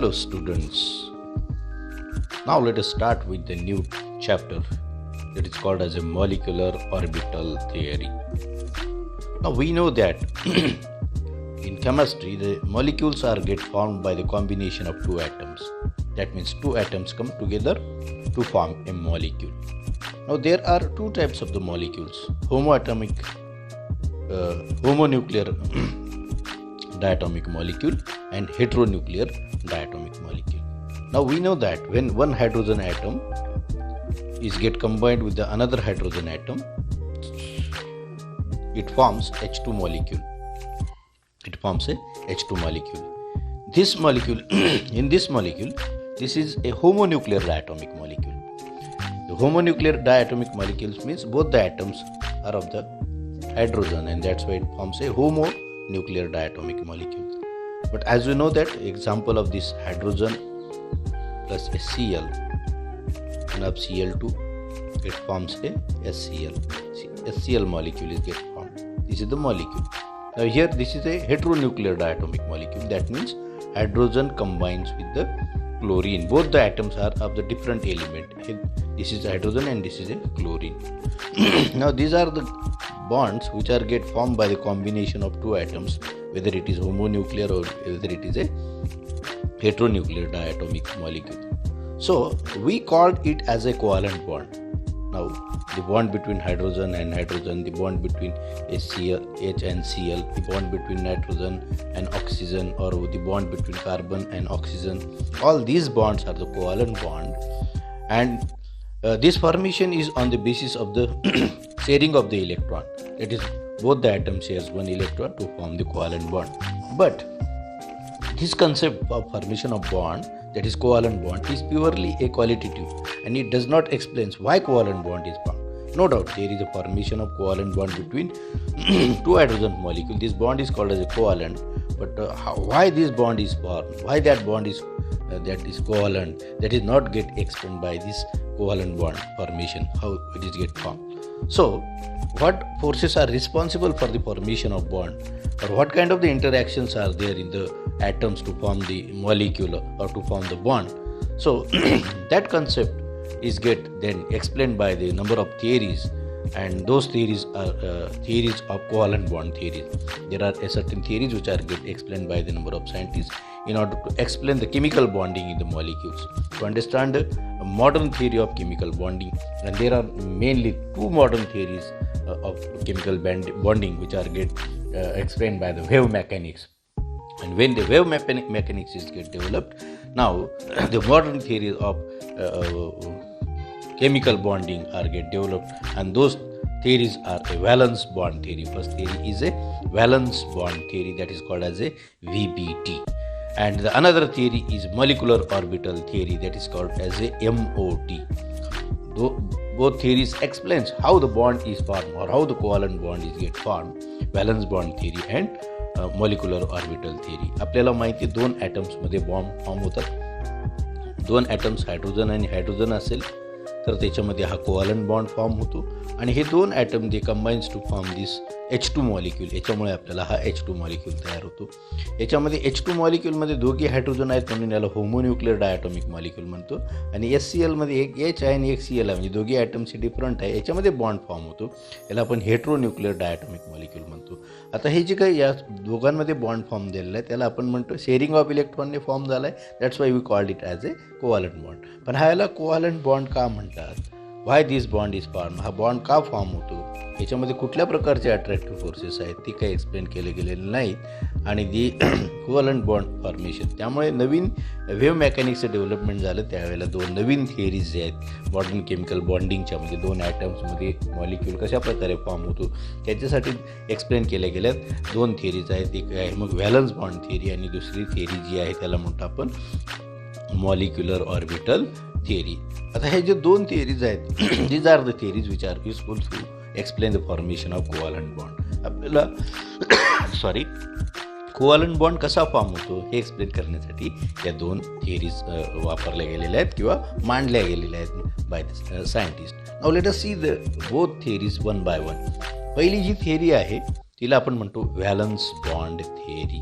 Hello students. Now let us start with the new chapter that is called as a molecular orbital theory. Now we know that in chemistry the molecules are get formed by the combination of two atoms. That means two atoms come together to form a molecule. Now there are two types of the molecules: homonuclear diatomic molecule and heteronuclear diatomic molecule. Now we know that when one hydrogen atom is get combined with the another hydrogen atom, it forms H2 molecule. It forms a H2 molecule. This molecule, in this molecule, this is a homonuclear diatomic molecule. The homonuclear diatomic molecules means both the atoms are of the hydrogen, and that's why it forms a homonuclear diatomic molecule. But as we know that example of this hydrogen plus a Cl and of Cl2, it forms a HCl. HCl molecule is get formed. This is the molecule. Now here this is a heteronuclear diatomic molecule. That means hydrogen combines with the chlorine. Both the atoms are of the different element. This is hydrogen and this is a chlorine. Now these are the bonds which are get formed by the combination of two atoms, whether it is homonuclear or whether it is a heteronuclear diatomic molecule. So we called it as a covalent bond. Now the bond between hydrogen and hydrogen, the bond between HCl, H and Cl, the bond between nitrogen and oxygen, or the bond between carbon and oxygen, all these bonds are the covalent bond, and this formation is on the basis of the sharing of the electron. That is, both the atoms shares one electron to form the covalent bond. But this concept of formation of bond, that is covalent bond, is purely a qualitative, and it does not explain why covalent bond is formed. No doubt there is a formation of covalent bond between two hydrogen molecules. This bond is called as a covalent, but why this bond is formed, why that bond is that is covalent, that is not get explained by this covalent bond formation, how it is get formed. So what forces are responsible for the formation of bond, or what kind of the interactions are there in the atoms to form the molecule or to form the bond? So that concept is get then explained by the number of theories, and those theories are theories of covalent bond theories. There are certain theories which are get explained by the number of scientists in order to explain the chemical bonding in the molecules, to understand the modern theory of chemical bonding. And there are mainly two modern theories of chemical bonding which are get explained by the wave mechanics. And when the wave mechanics is get developed, now the modern theories of chemical bonding are get developed, and those theories are a valence bond theory. First theory is a valence bond theory, that is called as a VBT. And the another theory is molecular orbital theory, that is called as a MOT. Both theories explains how the bond is formed or how the covalent bond is get formed. Valence bond theory and molecular orbital theory. आपल्याला माहिती आहे दोन atoms मध्ये bomb form होतात. दोन atoms hydrogen आणि hydrogen असेल तर त्याच्यामध्ये हा कोव्हॅलंट बॉन्ड फॉर्म होतो, आणि हे दोन atom they combines to form this H2 molecule. याच्यामुळे आपल्याला हा H2 मॉलिक्यूल तयार होतो. याच्यामध्ये H2 मॉलिक्यूलमध्ये दोघे हायड्रोजन आहेत म्हणून याला होमोन्यूक्लियर डायटॉमिक मॉलिक्यूल म्हणतो, आणि HCl मध्ये एक H आहे आणि एक Cl आहे, म्हणजे दोघे ॲटम्स डिफरंट आहे, याच्यामध्ये बॉन्ड फॉर्म होतो. याला आपण हेटेरोन्यूक्लियर डायटॉमिक मॉलिक्यूल म्हणतो. आता हे जे काही या दोघांमध्ये बॉन्ड फॉर्म झालेला आहे त्याला आपण म्हणतो शेअरिंग ऑफ इलेक्ट्रॉनने फॉर्म झाला आहे. That's why we called it as a covalent bond. पण हा याला कोव्हॅलंट बॉन्ड का म्हणतात? Why this bond is form? हा बॉन्ड का फॉर्म होतो? याच्यामध्ये कुठल्या प्रकारचे अट्रॅक्टिव्ह फोर्सेस आहेत ते काही एक्सप्लेन केले गेलेले नाहीत, आणि दी कोव्हॅलंट बॉन्ड फॉर्मेशन, त्यामुळे नवीन वेव्ह मेकॅनिक्सचं डेव्हलपमेंट झालं. त्यावेळेला दोन नवीन थिअरीज जे आहेत मॉडर्न केमिकल बॉन्डिंगच्या, म्हणजे दोन ॲटम्समध्ये मॉलिक्यूल कशा प्रकारे फॉर्म होतो त्याच्यासाठी एक्सप्लेन केल्या गेल्यात. दोन थिअरीज आहेत, एक आहे मग व्हॅलन्स बॉन्ड थिअरी, आणि दुसरी थिअरी जी आहे त्याला म्हणतो आपण मॉलिक्युलर ऑर्बिटल थिअरी. आता हे जे दोन थिअरीज आहेत, these are the theories which are useful to explain the formation of covalent bond. आपल्याला कोव्हॅलंट बॉन्ड कसा फॉर्म होतो हे एक्सप्लेन करण्यासाठी या दोन थिअरीज वापरल्या गेलेल्या आहेत किंवा मांडल्या गेलेल्या आहेत by the scientist. Now let us see the both theories one by one. पहिली जी थिअरी आहे तिला आपण म्हणतो व्हॅलन्स बॉन्ड थिअरी,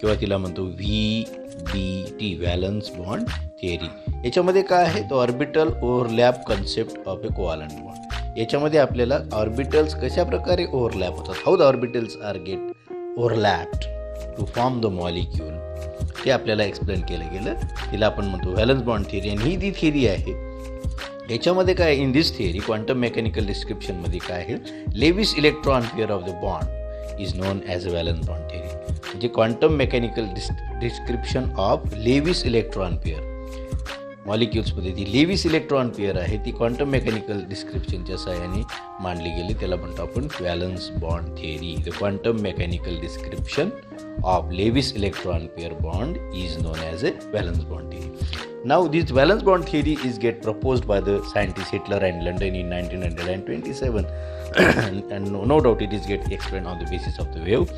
किंवा तिला म्हणतो VBT, व्हॅलन्स बॉन्ड थिअरी. याच्यामध्ये काय आहे, तर orbital overlap concept of a covalent bond. याच्यामध्ये आपल्याला ऑर्बिटल्स कशा प्रकारे ओव्हरलॅप होतात, how the orbitals are get overlapped to form the molecule, ते आपल्याला एक्सप्लेन केलं गेलं. तिला आपण म्हणतो व्हॅलन्स बॉन्ड थिअरी. आणि ही जी थिअरी आहे याच्यामध्ये काय, in this theory quantum mechanical डिस्क्रिप्शनमध्ये काय आहे, Lewis electron pair of the bond is known as a valence bond theory. म्हणजे quantum mechanical description of Lewis electron pair. मॉलिक्युल्समध्ये ती लेविस इलेक्ट्रॉन पेअर आहे ती क्वांटम मेकॅनिकल डिस्क्रिप्शनच्या सहाय्याने मांडली गेली. त्याला म्हणतो आपण valence bond theory. The quantum mechanical description of Lewis electron pair bond is known as a valence bond theory. Now this valence bond theory is get proposed by the scientist Hitler and London in 1927 and no doubt it is get explained on the basis of the wave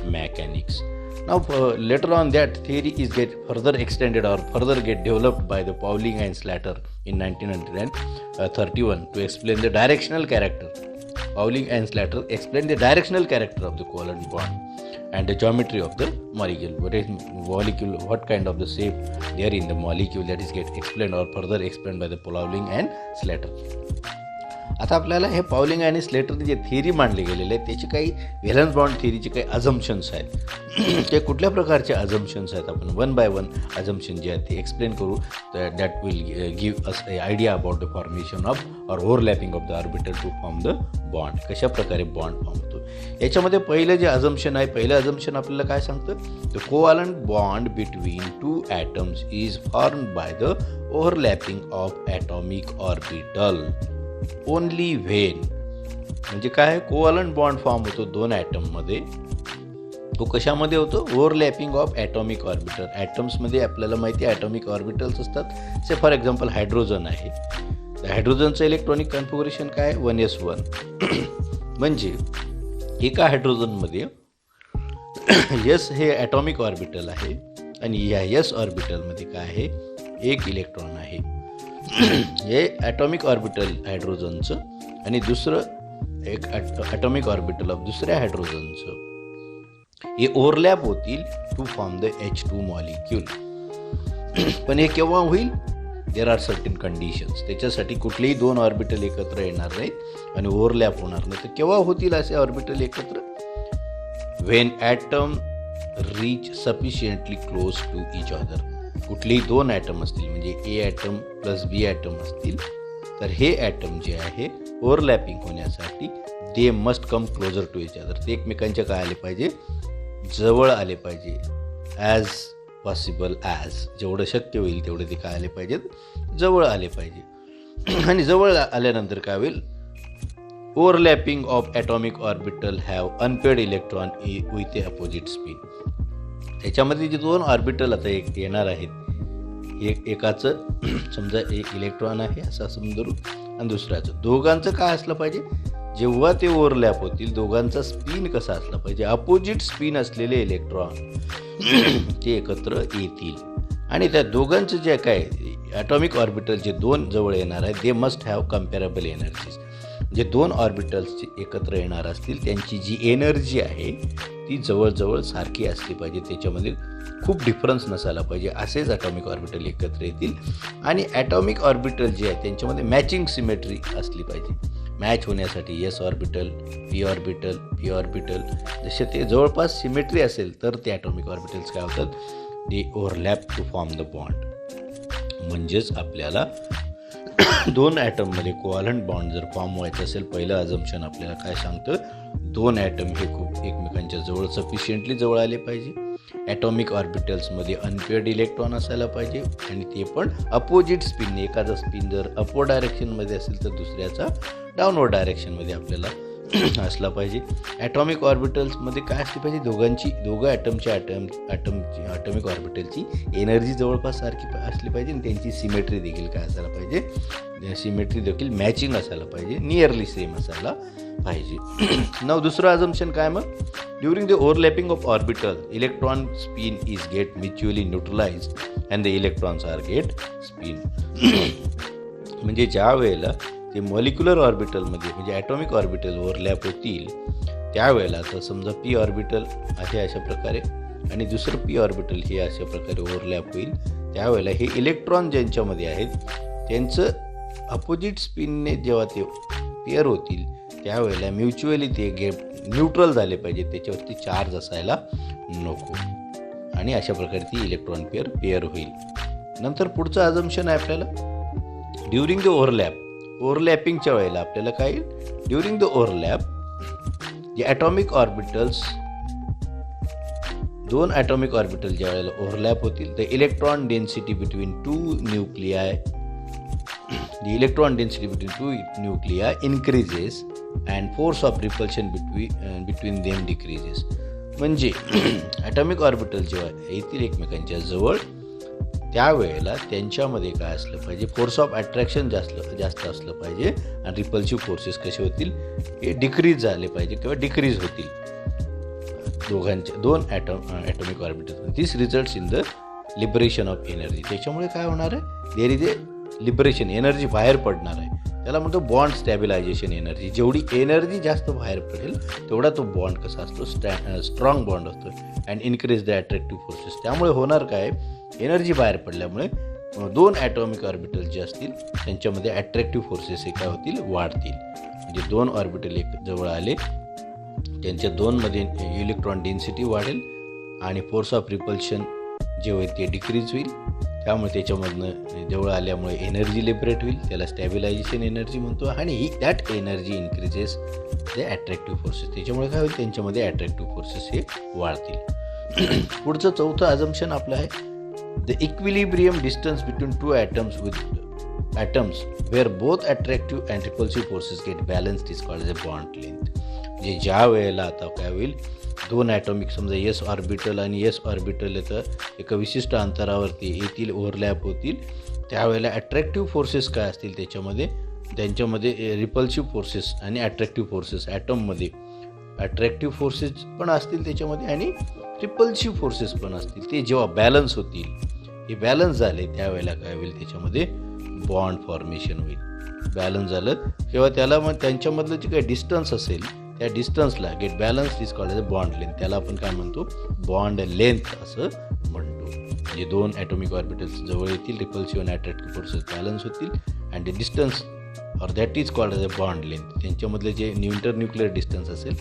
mechanics. Now later on that theory is get further extended or further get developed by the Pauling and Slater in 1931 to explain the directional character. Pauling and Slater explained the directional character of the covalent bond and the geometry of the molecule, what kind of the shape there in the molecule, that is get explained or further explained by the Pauling and Slater. आता आपल्याला हे polling आणि स्लेटरने जे theory मांडले गेलेले आहेत त्याची काही व्हॅलन्स बॉन्ड थिअरीचे काही अझम्पशन्स आहेत. ते कुठल्या प्रकारचे अझम्पशन्स आहेत आपण वन बाय वन अझम्पशन जे आहेत ते एक्सप्लेन करू. तर that will give us a idea about the formation of or overlapping of the orbital to form the bond. कशा प्रकारे बॉन्ड फॉर्म होतो. याच्यामध्ये पहिलं जे अझम्पशन आहे, पहिलं अझम्पशन आपल्याला काय सांगतं, the covalent bond between two atoms is formed by the overlapping of atomic orbital only when. म्हणजे काय, कोव्हॅलंट बॉन्ड फॉर्म होतो दोन ॲटममध्ये. तो कशामध्ये होतो, ओव्हरलॅपिंग ऑफ ॲटॉमिक ऑर्बिटल. ॲटम्समध्ये आपल्याला माहिती आहे ॲटॉमिक ऑर्बिटल्स असतात. से फॉर एक्झाम्पल हायड्रोजन आहे, तर हायड्रोजनचं इलेक्ट्रॉनिक कन्फिगरेशन काय, 1s1. म्हणजे एका हायड्रोजनमध्ये यस हे ॲटॉमिक ऑर्बिटल आहे आणि या यस ऑर्बिटलमध्ये काय आहे, एक इलेक्ट्रॉन आहे. हे ॲटॉमिक ऑर्बिटल हायड्रोजनचं आणि दुसरं एक ॲटॉमिक ऑर्बिटल ऑफ दुसऱ्या हायड्रोजनचं, हे ओव्हरलॅप होतील to form the H2 molecule. पण हे केव्हा होईल, देर आर सर्टन कंडिशन्स. त्याच्यासाठी कुठलेही दोन ऑर्बिटल एकत्र येणार नाहीत आणि ओव्हरलॅप होणार नाही. तर केव्हा होतील असे ऑर्बिटल एकत्र, when atom reach sufficiently close to each other. कुठलेही दोन ॲटम असतील म्हणजे A atom plus B atom असतील तर हे ॲटम जे आहे ओव्हरलॅपिंग होण्यासाठी they must come closer to each other. ते एकमेकांच्या काय आले पाहिजे, जवळ आले पाहिजे. ॲज पॉसिबल ॲज, जेवढं शक्य होईल तेवढे ते काय आले पाहिजेत, जवळ आले पाहिजे. आणि जवळ आल्यानंतर काय होईल, overlapping of atomic orbital have unpaired electron with A opposite spin. त्याच्यामध्ये जे दोन ऑर्बिटल आता एक येणार आहेत, एकाचं समजा एक इलेक्ट्रॉन आहे असं समजू आणि दुसऱ्याचं, दोघांचं काय असलं पाहिजे, जेव्हा ते ओव्हरलॅप होतील दोघांचा स्पिन कसा असला पाहिजे, अपोजिट स्पिन असलेले इलेक्ट्रॉन ते एकत्र येतील. आणि त्या दोघांचं जे काय ॲटॉमिक ऑर्बिटल जे दोन जवळ येणार आहेत दे मस्ट हॅव कम्पॅरेबल एनर्जीज. जे दोन ऑर्बिटल्स एकत्र येणार असतील त्यांची जी एनर्जी आहे ती जवळजवळ सारखी असली पाहिजे, त्याच्यामध्ये खूप डिफरन्स नसायला पाहिजे. असेच ॲटॉमिक ऑर्बिटल एकत्र येतील. आणि ॲटॉमिक ऑर्बिटल जे आहे त्यांच्यामध्ये मॅचिंग सिमेट्री असली पाहिजे. मॅच होण्यासाठी S orbital P orbital P orbital जसे ते जवळपास सिमेट्री असेल तर ते ॲटॉमिक ऑर्बिटल्स काय होतात, they overlap to form the bond. म्हणजेच आपल्याला दोन ॲटममध्ये कोव्हॅलंट बॉन्ड जर फॉर्म व्हायचं असेल, पहिलं अझम्पशन आपल्याला काय सांगतं, दोन ॲटम हे खूप एकमेकांच्या जवळ सफिशियंटली जवळ आले पाहिजे. ॲटॉमिक ऑर्बिटल्समध्ये अनपेअर्ड इलेक्ट्रॉन असायला पाहिजे आणि ते पण अपोजिट स्पिनने. एखादा स्पिन जर अपवर्ड डायरेक्शनमध्ये असेल तर दुसऱ्याचा डाऊनवर्ड डायरेक्शनमध्ये आपल्याला असला पाहिजे. ॲटॉमिक ऑर्बिटल्समध्ये काय असली पाहिजे, दोघं ॲटॉमिक ऑर्बिटलची एनर्जी जवळपास सारखी असली पाहिजे आणि त्यांची सिमेट्री देखील काय असायला पाहिजे, सिमेट्री देखील मॅचिंग असायला पाहिजे, नियरली सेम असायला पाहिजे. नाव दुसरं अझम्पशन काय मग, during the overlapping of orbital electron spin is get mutually neutralized and the electrons are get spin. म्हणजे ज्या वेळेला ते मॉलिक्युलर ऑर्बिटलमध्ये म्हणजे ॲटॉमिक ऑर्बिटल ओव्हरलॅप होतील त्यावेळेला तर समजा पी ऑर्बिटल अशा प्रकारे आणि दुसरं पी ऑर्बिटल हे अशा प्रकारे ओव्हरलॅप होईल. त्यावेळेला हे इलेक्ट्रॉन ज्यांच्यामध्ये आहेत त्यांचं अपोजिट स्पिनने जेव्हा ते पेअर होतील त्यावेळेला म्युच्युअली ते न्यूट्रल झाले पाहिजे, त्याच्यावरती चार्ज असायला नको आणि अशा प्रकारे ती इलेक्ट्रॉन पेअर होईल. नंतर पुढचं अझम्पशन आहे आपल्याला ड्युरिंग द ओव्हरलॅपिंगच्या वेळेला आपल्याला काय येईल, ड्युरिंग द ओव्हरलॅप जे ॲटॉमिक ऑर्बिटल्स दोन ॲटॉमिक ऑर्बिटल ज्या वेळेला ओव्हरलॅप होतील the electron density between two nuclei increases and force of repulsion between them decreases. म्हणजे ॲटॉमिक ऑर्बिटल जेव्हा येतील एकमेकांच्या जवळ त्यावेळेला त्यांच्यामध्ये काय असलं पाहिजे, फोर्स ऑफ अट्रॅक्शन जास्त असलं पाहिजे आणि रिपल्सिव्ह फोर्सेस कसे होतील, हे डिक्रीज झाले पाहिजे किंवा डिक्रीज होतील दोन atomic orbital. This results in the liberation of energy. त्याच्यामुळे काय होणार आहे, there is a liberation, energy बाहेर पडणार आहे. त्याला म्हणतो बॉन्ड स्टॅबिलायझेशन एनर्जी. जेवढी एनर्जी जास्त बाहेर पडेल तेवढा तो बॉन्ड कसा असतो, स्ट्रॉंग बॉन्ड असतो and increase the attractive forces. त्यामुळे होणार काय, एनर्जी बाहेर पडल्यामुळे दोन ॲटॉमिक ऑर्बिटल जे असतील त्यांच्यामध्ये अट्रॅक्टिव्ह फोर्सेस हे काय होतील, वाढतील. म्हणजे दोन ऑर्बिटल एक जवळ आले त्यांच्या दोनमध्ये इलेक्ट्रॉन डेन्सिटी वाढेल आणि फोर्स ऑफ रिपल्शन जे होईल ते डिक्रीज होईल. त्यामुळे त्याच्यामधनं जवळ आल्यामुळे एनर्जी लिबरेट होईल, त्याला स्टॅबिलायझेशन एनर्जी म्हणतो आणि ही that energy increases the attractive forces. त्याच्यामुळे काय होईल, त्यांच्यामध्ये अट्रॅक्टिव्ह फोर्सेस हे वाढतील. पुढचं चौथं अझम्पशन आपलं आहे the equilibrium distance between two atoms where both attractive and repulsive forces get balanced is called as a bond length. म्हणजे ज्या वेळेला आता काय होईल, दोन ॲटॉमिक समजा एस ऑर्बिटल आणि एस ऑर्बिटल येतं एका विशिष्ट अंतरावरती येतील, ओव्हरलॅप होतील, त्यावेळेला अट्रॅक्टिव्ह फोर्सेस काय असतील त्यांच्यामध्ये रिपल्सिव्ह फोर्सेस आणि अट्रॅक्टिव्ह फोर्सेस ॲटममध्ये अट्रॅक्टिव्ह फोर्सेस पण असतील त्याच्यामध्ये आणि रिपल्सिव्ह फोर्सेस पण असतील. ते जेव्हा बॅलन्स होतील, हे बॅलन्स झाले त्यावेळेला काय होईल, त्याच्यामध्ये बॉन्ड फॉर्मेशन होईल. बॅलन्स झालं किंवा त्याला मग त्यांच्यामधलं जे काही डिस्टन्स असेल त्या डिस्टन्सला get balance is called as a bond length. त्याला आपण काय म्हणतो, बॉन्ड लेंथ असं म्हणतो. म्हणजे दोन ॲटॉमिक ऑर्बिटल्स जवळ येतील, रिपल्सिव्ह आणि अट्रॅक्टिव्ह फोर्सेस बॅलन्स होतील and the distance or that is called as a bond length. त्यांच्यामधले जे इंटरन्यूक्लिअर डिस्टन्स असेल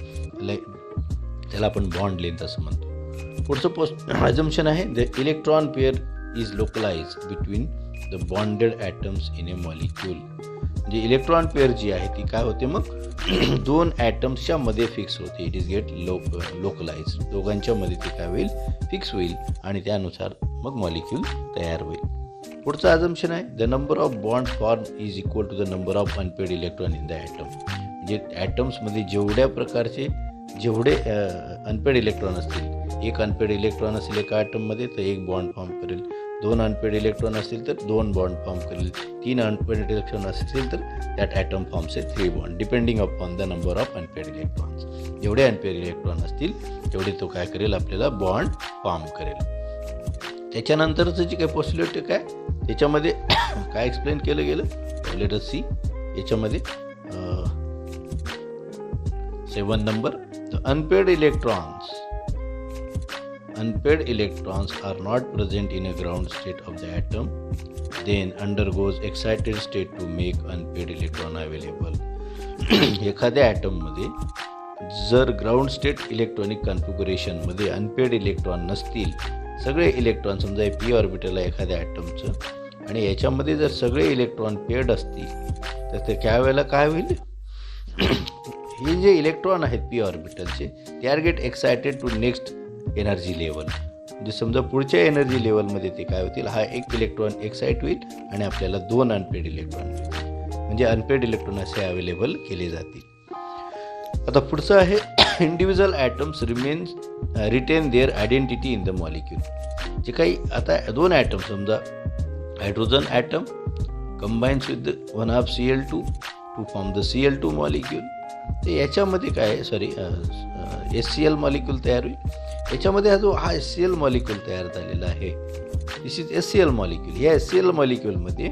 त्याला आपण बॉन्ड लेंथ असं म्हणतो. पुढचं अझम्पशन आहे the electron pair is localize between the bonded atoms in a molecule. म्हणजे इलेक्ट्रॉन पेअर जी आहे ती काय होते, मग दोन ॲटम्सच्या मध्ये फिक्स होते. It is get localise. दोघांच्या मध्ये ते काय होईल, फिक्स होईल आणि त्यानुसार मग मॉलिक्यूल तयार होईल. पुढचं अझम्पशन आहे the number of bond form is equal to the number of unpaired electron in the atom. म्हणजे ॲटम्समध्ये जेवढे अनपेड इलेक्ट्रॉन असतील, एक अनपेड इलेक्ट्रॉन असेल एका ॲटममध्ये तर एक बॉन्ड फॉर्म करेल, दोन अनपेड इलेक्ट्रॉन असतील तर दोन बॉन्ड फॉर्म करेल, तीन अनपेड इलेक्ट्रॉन असतील तर that atom forms a 3 bond depending upon the number of unpaired electrons. जेवढे अनपेड इलेक्ट्रॉन असतील तेवढे तो काय करेल, आपल्याला बॉन्ड फॉर्म करेल. त्याच्यानंतरचं जे काही पॉसिबिलिटी काय त्याच्यामध्ये काय एक्सप्लेन केलं गेलं, लेट अस सी. याच्यामध्ये 7 number the unpaired electrons are not present in a ground state of the atom, then undergoes excited state to make unpaired electron available. एखाद्या ॲटममध्ये जर ग्राउंड स्टेट इलेक्ट्रॉनिक कन्फिगरेशनमध्ये अनपेड इलेक्ट्रॉन नसतील, सगळे electron समजा P orbital आहे एखाद्या ॲटमचं आणि याच्यामध्ये जर सगळे इलेक्ट्रॉन पेड असतील तर ते त्यावेळेला काय होईल, हे जे इलेक्ट्रॉन आहेत पी ऑर्बिटलचे ते are get excited to next energy level. म्हणजे समजा पुढच्या एनर्जी लेवलमध्ये ते काय होतील, हा एक इलेक्ट्रॉन एक्साईट होईल आणि आपल्याला दोन अनपेड इलेक्ट्रॉन मिळतील. म्हणजे अनपेड इलेक्ट्रॉन असे अवेलेबल केले जातील. आता पुढचं आहे individual atoms retain their identity in the molecule. जे काही आता दोन ॲटम समजा hydrogen atom combines with 1/2 Cl2 to form the Cl2 molecule. तर याच्यामध्ये काय HCl मॉलिक्यूल तयार होईल. याच्यामध्ये हा HCl मॉलिक्यूल तयार झालेला आहे, दिस इज HCl मॉलिक्यूल. या HCl मॉलिक्यूलमध्ये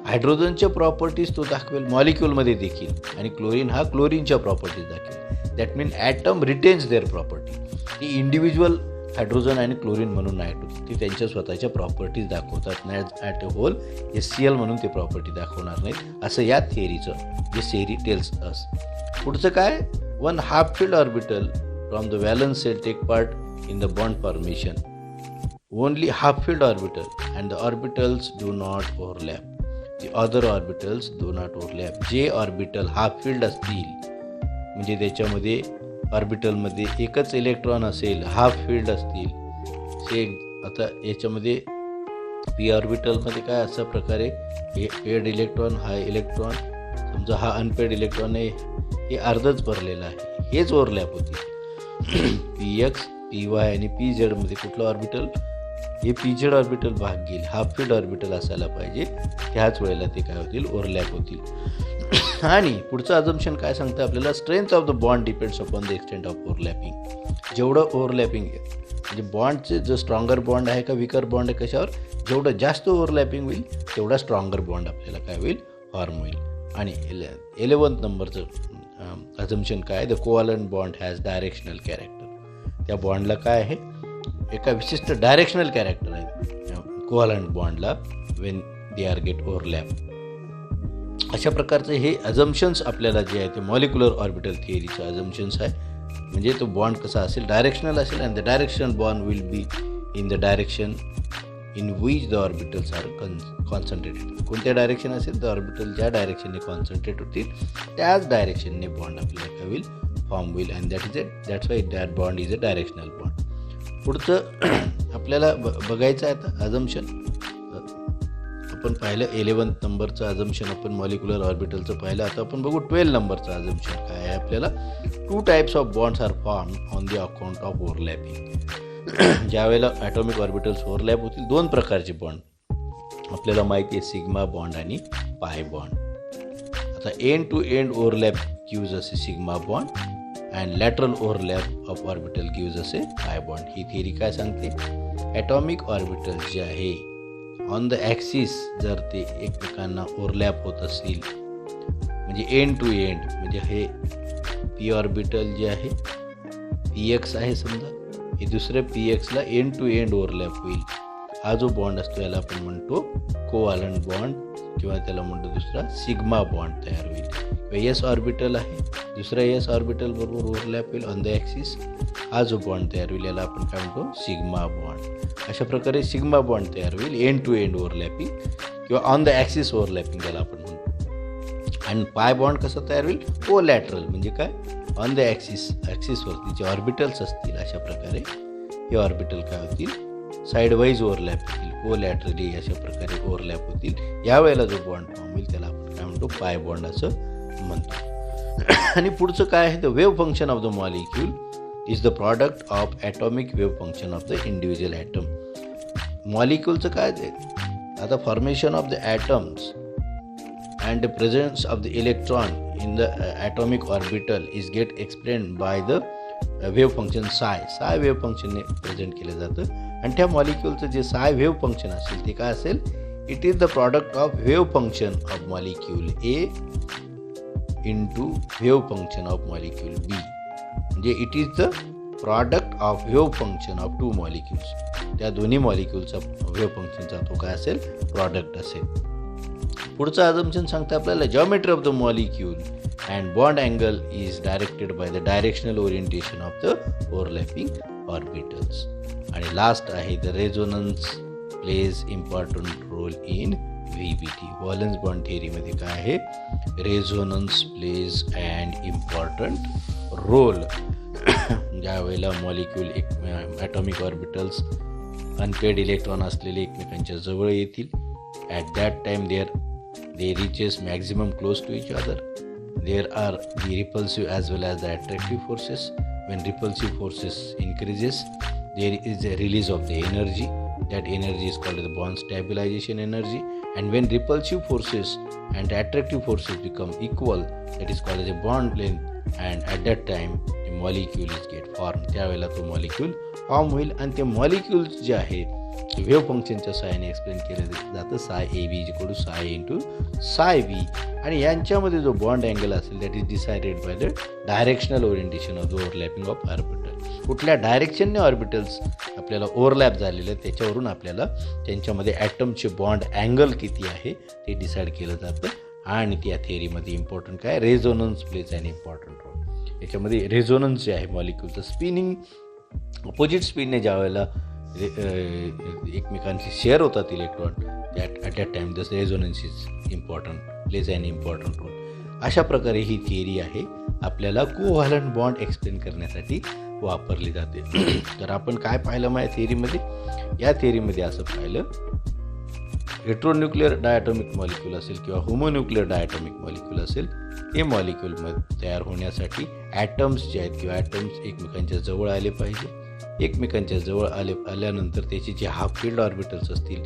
हायड्रोजनच्या प्रॉपर्टीज तो दाखवेल मॉलिक्यूलमध्ये देखील आणि क्लोरीन हा क्लोरीनच्या प्रॉपर्टीज दाखवेल. That mean atom retains their property. ती इंडिव्हिज्युअल हायड्रोजन आणि क्लोरीन म्हणून नायट्रोजन. ते त्यांच्या स्वतःच्या प्रॉपर्टीज दाखवतात. Not at a whole HCl म्हणून ते प्रॉपर्टी दाखवणार नाहीत, असं या थिअरीचं जे थिअरी टेल्स अस. पुढचं काय, one half filled orbital from the valence shell take part in the bond formation. Only half filled orbital and the orbitals do not overlap. The other orbitals do not overlap. जे orbital half filled असतील, म्हणजे त्याच्यामध्ये ऑर्बिटलमध्ये एकच electron असेल, half filled असतील, से आता याच्यामध्ये P ऑर्बिटलमध्ये काय अशा प्रकारे हे पेड इलेक्ट्रॉन, हा इलेक्ट्रॉन समजा हा अनपेड इलेक्ट्रॉन आहे, हे अर्धच भरलेलं आहे, हेच ओव्हरलॅप होते. PX, PY आणि PZ मध्ये कुठलं ऑर्बिटल, हे PZ ऑर्बिटल भाग घेईल, हाफ फील्ड ऑर्बिटल असायला पाहिजे, त्याच वेळेला ते काय होतील, ओव्हरलॅप होतील. आणि पुढचं अजम्पशन काय सांगतं आपल्याला, strength of the bond depends upon the extent of overlapping. जेवढं ओव्हरलॅपिंग म्हणजे बॉन्डचे जो स्ट्रॉंगर बॉन्ड आहे का विकर बॉन्ड आहे कशावर, जेवढं जास्त ओव्हरलॅपिंग होईल तेवढा स्ट्रॉंगर बॉन्ड आपल्याला काय होईल, फॉर्म होईल. आणि 11th नंबरचं अजम्पशन काय, the covalent bond has directional character. त्या बॉन्डला काय आहे, एका विशिष्ट डायरेक्शनल कॅरेक्टर आहे कोव्हॅलंट बॉन्डला when they are get overlap. अशा प्रकारचे हे अजम्पशन्स आपल्याला जे आहे ते मॉलिक्युलर ऑर्बिटल थिअरीचे अजम्पशन्स आहे. म्हणजे तो बॉन्ड कसा असेल, डायरेक्शनल असेल, and the direction bond will be in the direction in which the orbitals are concentrated. कोणत्या डायरेक्शन असेल, तर ऑर्बिटल ज्या डायरेक्शनने कॉन्सन्ट्रेट होतील त्याच डायरेक्शनने बॉन्ड आपल्याला काय होईल, फॉर्म होईल. And that's why that bond is a directional bond. पुढचं आपल्याला बघायचं आहे आता अजम्पशन. आपण पाहिलं 11th नंबरचं अजम्पशन, आपण मॉलिक्युलर ऑर्बिटलचं पाहिलं. आता आपण बघू 12 नंबरचं अजम्पशन काय आहे आपल्याला. 2 types of bonds are form on the account of overlapping. ज्यावेळेला ॲटॉमिक ऑर्बिटल्स ओव्हरलॅप होतील, 2 प्रकारचे बॉन्ड आपल्याला माहिती आहे, सिग्मा बॉन्ड आणि पाय बॉन्ड. आता end to end overlap gives असे sigma bond and lateral overlap of orbital gives असे पाय बॉन्ड. ही थिअरी काय सांगते, ॲटॉमिक ऑर्बिटल्स जे आहे ऑन द ॲक्सिस जर ते एकमेकांना ओव्हरलॅप होत असतील, म्हणजे एंड टू एंड, म्हणजे हे पी ऑर्बिटल जे आहे PX आहे समजा, हे दुसऱ्या PXला एंड टू एंड ओव्हरलॅप होईल, हा जो बॉन्ड असतो याला आपण म्हणतो कोव्हॅलंट बॉन्ड, किंवा त्याला म्हणतो दुसरा सिग्मा बॉन्ड तयार होईल. S ऑर्बिटल आहे, दुसरा S ऑर्बिटल बरोबर ओव्हरलॅप होईल ऑन द ॲक्सिस, हा जो बॉन्ड तयार होईल याला आपण काय म्हणतो, सिग्मा बॉन्ड. अशा प्रकारे सिग्मा बॉन्ड तयार होईल, एंड टू एंड ओव्हरलॅपिंग किंवा ऑन द ॲक्सिस ओव्हरलॅपिंग त्याला आपण म्हणतो. आणि पाय बॉन्ड कसं तयार होईल, कोलॅटरल, म्हणजे काय, ऑन द ॲक्सिसवरती जे ऑर्बिटल्स असतील अशा प्रकारे हे ऑर्बिटल काय होतील, साईडवाईज ओव्हरलॅप होतील, कोलॅटरली अशा प्रकारे ओव्हरलॅप होतील. यावेळेला जो बॉन्ड फॉर्म होईल त्याला आपण काय म्हणतो, पाय बॉन्ड असं म्हणतो. आणि पुढचं काय आहे, the wave function of the molecule is the product of atomic wave function of the individual atom. मॉलिक्यूलचं काय ते, आता formation of the atoms and the presence of the electron in the atomic orbital is get explained by the wave function psi wave function ने present केलं जातं. आणि त्या मॉलिक्यूलचं जे psi wave function असेल ते काय असेल, it is the product of wave function of molecule A into wave function of molecule B. म्हणजे it is the product of wave function of 2 molecules. त्या दोन्ही मॉलिक्यूलचा वेव्ह फंक्शनचा तो काय असेल, प्रॉडक्ट असेल. पुढचं अजम्पशन सांगतं आपल्याला, geometry of the molecule and bond angle is directed by the directional orientation of the overlapping orbitals. आणि लास्ट आहे the resonance plays important role in VBT. Valence bond थिअरीमध्ये काय आहे, resonance plays and important role. ज्या वेळेला molecule atomic orbitals unpaired electron असलेले एकमेकांच्या जवळ येतील, at that time they reaches maximum close to each other. There are the repulsive as well as the attractive forces. When repulsive forces increases, there is a release of the energy. That energy is called the bond stabilization energy. And when repulsive forces and attractive forces become equal, that is called as a bond length. And at that time the molecule is get formed. त्यावेळेला तो molecule form होईल. आणि ते molecules जे आहेत wave फंक्शनच्या सहाय्याने explain केलं जातं, psi AB equal to psi into psi V. आणि यांच्यामध्ये जो बॉन्ड अँगल असेल that is decided by the directional orientation of the overlapping of orbital. कुठल्या डायरेक्शनने ऑर्बिटल्स आपल्याला ओव्हरलॅप झालेले आहेत त्याच्यावरून आपल्याला त्यांच्यामध्ये ॲटमचे बॉन्ड अँगल किती आहे ते डिसाईड केलं जातं. आणि त्या थिअरीमध्ये इम्पॉर्टंट काय, resonance plays an important role. याच्यामध्ये रेझोनन्स जे आहे मॉलिक्यूलचं स्पिनिंग, अपोजिट स्पिनने ज्या वेळेला एकमेकांशी शेअर होतात electron, that at that time thus resonance is important, plays an important role. अशा प्रकारे ही थिअरी आहे आपल्याला कोव्हॅलंट बॉन्ड एक्सप्लेन करण्यासाठी वापरली जाते. तर आपण काय पाहिलं माझ्या थिअरीमध्ये, या थिअरीमध्ये असं पाहिलं, हेट्रोन्यूक्लिअर डायटॉमिक मॉलिक्यूल असेल किंवा होमोन्यूक्लिअर डायटॉमिक मॉलिक्यूल असेल, ते मॉलिक्यूलमध्ये तयार होण्यासाठी ॲटम्स जे आहेत किंवा ॲटम्स एकमेकांच्या जवळ आले पाहिजे. एकमेकांच्या जवळ आल्यानंतर त्याचे जे हाफ फील्ड ऑर्बिटल्स असतील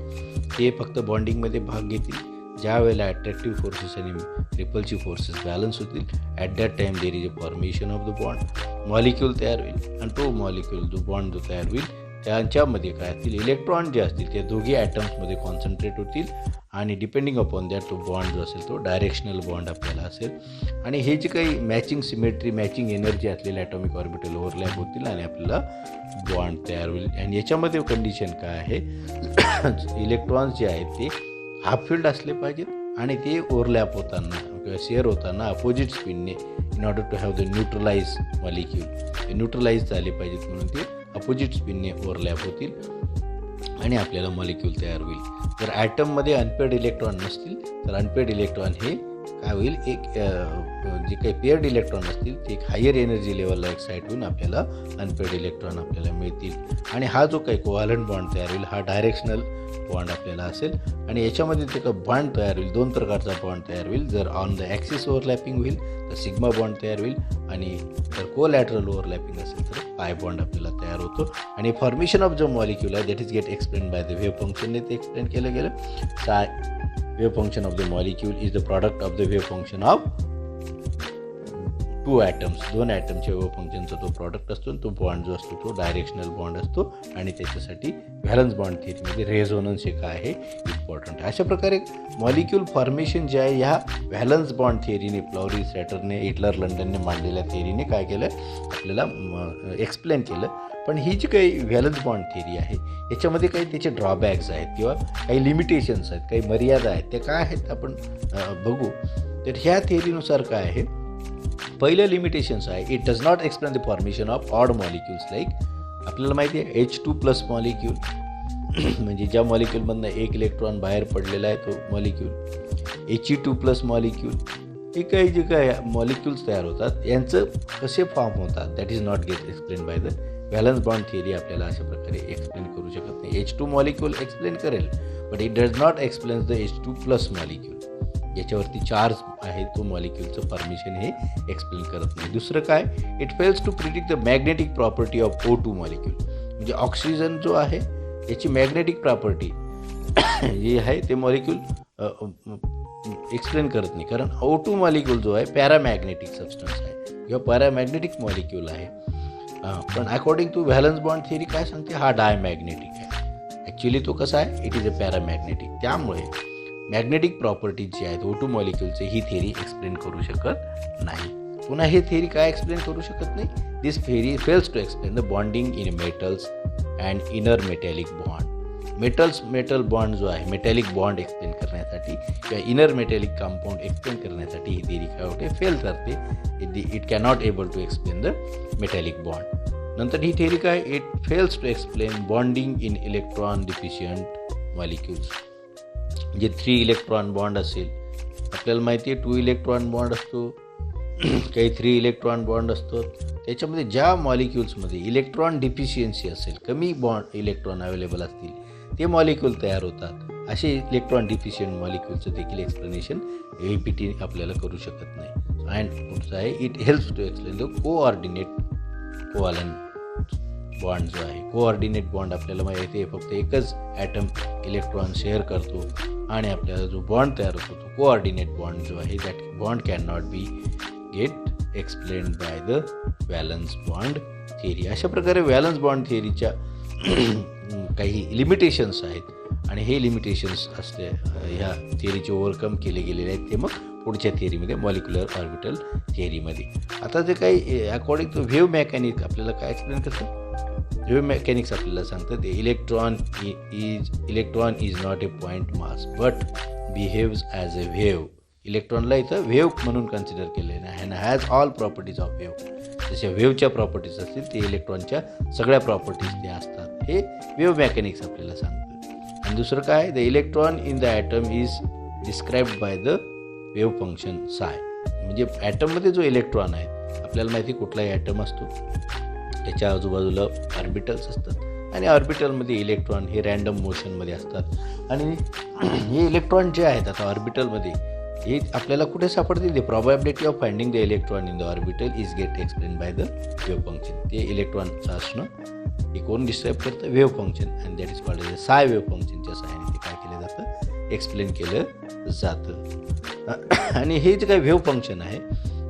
ते फक्त बॉन्डिंगमध्ये भाग घेतील. ज्या वेळेला अट्रॅक्टिव्ह फोर्सेस आणि रिपल्सिव्ह फोर्सेस बॅलन्स होतील, at that time there is a formation of the bond, molecule तयार होईल. आणि तो मॉलिक्यूल जो बॉन्ड जो तयार होईल त्यांच्यामध्ये काय असतील, इलेक्ट्रॉन जे असतील ते दोघी ॲटम्समध्ये कॉन्सन्ट्रेट होतील आणि डिपेंडिंग अपॉन दॅट तो बॉन्ड जो असेल तो डायरेक्शनल बॉन्ड आपल्याला असेल. आणि हे जे काही मॅचिंग सिमेट्री, मॅचिंग एनर्जी असलेले ॲटॉमिक ऑर्बिटल ओव्हरलॅप होतील आणि आपल्याला बॉन्ड तयार होईल. आणि याच्यामध्ये कंडिशन काय आहे, इलेक्ट्रॉन्स जे आहेत ते हाफ फील्ड असले पाहिजेत आणि ते ओव्हरलॅप होताना किंवा शेअर होताना अपोजिट स्पिनने, in order to have the neutralise molecule, ते न्यूट्रलाइज झाले पाहिजेत म्हणून ते अपोजिट स्पिनने ओव्हरलॅप होतील आणि आपल्याला मॉलिक्यूल तयार होईल. जर ॲटममध्ये अनपेअर्ड इलेक्ट्रॉन नसतील तर अनपेअर्ड इलेक्ट्रॉन हे काय होईल, एक जे काही पेअर्ड इलेक्ट्रॉन असतील ते एक हायर एनर्जी लेवलला एक्साईट होऊन आपल्याला अनपेअर्ड इलेक्ट्रॉन आपल्याला मिळतील. आणि हा जो काही कोव्हॅलंट बॉन्ड तयार होईल हा डायरेक्शनल बॉन्ड आपल्याला असेल. आणि याच्यामध्ये ते का बॉन्ड तयार होईल, दोन प्रकारचा बॉन्ड तयार होईल. जर ऑन द ॲक्सिस ओव्हरलॅपिंग होईल तर सिग्मा बॉन्ड तयार होईल आणि जर कोलॅटरल ओव्हरलॅपिंग असेल तर पाय बॉन्ड आपल्याला तयार होतो. आणि फॉर्मेशन ऑफ जो मॉलिक्यूल आहे that is get explain by the wave फंक्शनने ते एक्सप्लेन केलं गेलं. Wave function of the molecule is the product of the wave function of two atoms, दोन ॲटमच्या वेव्ह फंक्शनचा तो प्रॉडक्ट असतो. तो बॉन्ड जो असतो तो डायरेक्शनल बॉन्ड असतो आणि त्याच्यासाठी व्हॅलन्स बॉन्ड थिअरीमध्ये रेझोनन्स हे काय आहे इम्पॉर्टंट आहे. अशा प्रकारे मॉलिक्यूल फॉर्मेशन जे आहे ह्या व्हॅलन्स बॉन्ड थिअरीने, फ्लॉरी सॅटरने, हिटलर लंडनने मांडलेल्या थिअरीने काय केलं आपल्याला एक्सप्लेन केलं. पण ही जी काही व्हॅलन्स बॉन्ड थिअरी आहे याच्यामध्ये काही त्याचे ड्रॉबॅक्स आहेत किंवा काही लिमिटेशन्स आहेत, काही मर्यादा आहेत. ते काय आहेत आपण बघू. तर ह्या थिअरीनुसार काय आहे, पहिलं लिमिटेशन्स आहे, it does not explain the formation of odd molecules. Like आपल्याला माहिती आहे H2+ मॉलिक्यूल म्हणजे ज्या मॉलिक्यूलमधनं एक इलेक्ट्रॉन बाहेर पडलेला आहे तो मॉलिक्यूल, He2+ मॉलिक्यूल, हे काही जे काय मॉलिक्यूल्स तयार होतात यांचं कसे फॉर्म होतात that is not gate explain by the valence bond theory. आपल्याला अशा प्रकारे एक्सप्लेन करू शकत नाही. H2 मॉलिक्यूल एक्सप्लेन करेल but it does not explain the H2+ molecule. याच्यावरती चार्ज आहे तो मॉलिक्यूलचं फॉर्मेशन हे एक्सप्लेन करत नाही. दुसरं काय, it fails to predict the magnetic property of O2 molecule. म्हणजे ऑक्सिजन जो आहे याची मॅग्नेटिक प्रॉपर्टी जी आहे ते मॉलिक्यूल एक्सप्लेन करत नाही. कारण O2 मॉलिक्यूल जो आहे पॅरामॅग्नेटिक सबस्टन्स आहे किंवा पॅरामॅग्नेटिक मॉलिक्यूल आहे. पण according to valence bond theory काय सांगते, हा डायमॅग्नेटिक आहे. ॲक्च्युली तो कसा आहे, इट इज अ पॅरामॅग्नेटिक. त्यामुळे मॅग्नेटिक प्रॉपर्टीज जी आहेत O2 मॉलिक्यूलचे ही थिअरी एक्सप्लेन करू शकत नाही. पुन्हा हे थिअरी काय एक्सप्लेन करू शकत नाही, this theory fails to explain the bonding in metals and inner metallic bond. Metal bond जो आहे, मेटॅलिक बॉन्ड एक्सप्लेन करण्यासाठी किंवा इनर मेटॅलिक कंपाऊंड एक्सप्लेन करण्यासाठी ही थिअरी काय होते, फेल करते. It cannot able to explain the metallic bond. नंतर ही थिअरी काय, it fails to explain bonding in electron deficient molecules. जे 3 इलेक्ट्रॉन बॉन्ड असेल, आपल्याला माहिती आहे 2 इलेक्ट्रॉन बॉन्ड असतो, काही 3 इलेक्ट्रॉन बॉन्ड असतो. त्याच्यामध्ये ज्या मॉलिक्यूल्समध्ये इलेक्ट्रॉन डिफिशियन्सी असेल, कमी बॉन्ड इलेक्ट्रॉन अवेलेबल असतील ते मॉलिक्यूल तयार होतात. असे इलेक्ट्रॉन डिफिशियंट मॉलिक्यूलचं देखील एक्सप्लेनेशन APT आपल्याला करू शकत नाही. अँड पुढचं आहे, it helps to explain the coordinate covalent bond जो आहे. कोऑर्डिनेट बॉन्ड आपल्याला माहिती आहे फक्त एकच ॲटम इलेक्ट्रॉन शेअर करतो आणि आपल्याला जो बॉन्ड तयार होतो तो कोऑर्डिनेट बॉन्ड जो आहे, that bond can not be get explained by the valence bond theory. अशा प्रकारे व्हॅलन्स बॉन्ड थिअरीच्या काही लिमिटेशन्स आहेत आणि हे लिमिटेशन्स असते ह्या थिअरीचे ओव्हरकम केले गेलेले आहेत. ते मग पुढच्या थिअरीमध्ये मॉलिक्युलर ऑर्बिटल थिअरीमध्ये. आता जे काही अकॉर्डिंग टू व्हेव मेकॅनिक आपल्याला काय एक्सप्लेन करतं, व्हेव मेकॅनिक्स आपल्याला सांगतं electron is not a point mass but behaves as a wave. इलेक्ट्रॉनला इथं व्हेव म्हणून कन्सिडर केलेलं आहे and has all properties of wave. जशा व्हेवच्या प्रॉपर्टीज असतील ते इलेक्ट्रॉनच्या सगळ्या प्रॉपर्टीज त्या असतात. हे व्हेव मेकॅनिक्स आपल्याला सांगतं. आणि दुसरं काय, the electron in the atom is described by the wave function psi. म्हणजे ॲटममध्ये जो इलेक्ट्रॉन आहे, आपल्याला माहिती कुठलाही ॲटम असतो त्याच्या आजूबाजूला ऑर्बिटल्स असतात आणि ऑर्बिटलमध्ये इलेक्ट्रॉन हे रँडम मोशनमध्ये असतात. आणि हे इलेक्ट्रॉन जे आहेत आता ऑर्बिटलमध्ये हे आपल्याला कुठे सापडते, the probability of finding the electron in the orbital is get explain by the wave function. ते इलेक्ट्रॉनचं असणं हे कोण डिस्क्राईब करतं, wave function, and that is called साय वेव्ह फंक्शनच्या सहाय्याने ते काय केलं जातं, एक्सप्लेन केलं जातं. आणि हे जे काही वेव्ह फंक्शन आहे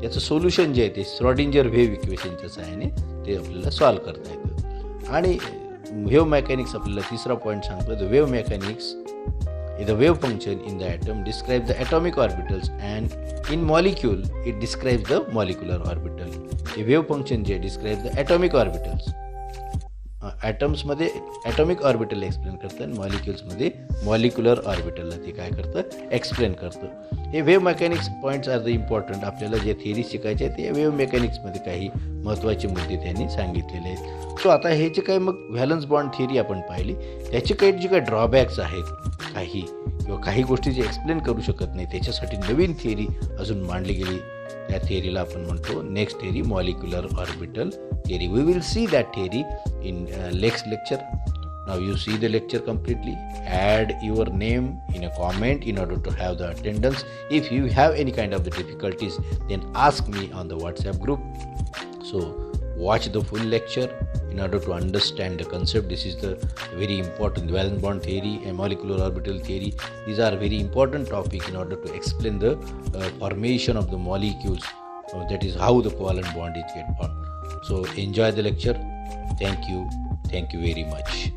याचं सोल्युशन जे आहे ते श्रॉडिंजर वेव्ह इक्वेशनच्या सहाय्याने ते आपल्याला सॉल्व्ह करता येतं. आणि वेव्ह मेकॅनिक्स आपल्याला तिसरा पॉईंट सांगतो, the wave mechanics the wave function in the atom describes the atomic orbitals and in molecule it describes the molecular orbital. हे wave function जे describes the atomic orbitals, ॲटम्समध्ये atomic orbital explain करतं आणि मॉलिक्युल्समध्ये molecular ऑर्बिटलला ते काय करतं, explain करतं. हे wave mechanics points are the important. आपल्याला जे थिअरी शिकायचे आहे ते वेव्ह मेकॅनिक्समध्ये काही महत्त्वाचे मुद्दे त्यांनी सांगितलेले आहेत. सो आता हे जे काही मग व्हॅलन्स बॉन्ड थिअरी आपण पाहिली, त्याचे काही जे काही ड्रॉबॅक्स आहेत काही किंवा काही गोष्टी जे एक्सप्लेन करू शकत नाही, त्याच्यासाठी नवीन थिअरी अजून मांडली गेली. त्या थिअरीला आपण म्हणतो next theory molecular orbital theory. We will see that theory in next lecture. Now you see the lecture completely. Add your name in a comment in order to have the attendance. If you have any kind of the difficulties, then ask me on the WhatsApp group. So watch the full lecture in order to understand the concept. This is the very important valence bond theory and molecular orbital theory. These are very important topic in order to explain the formation of the molecules. That is how the covalent bond is get formed. So enjoy the lecture. Thank you very much.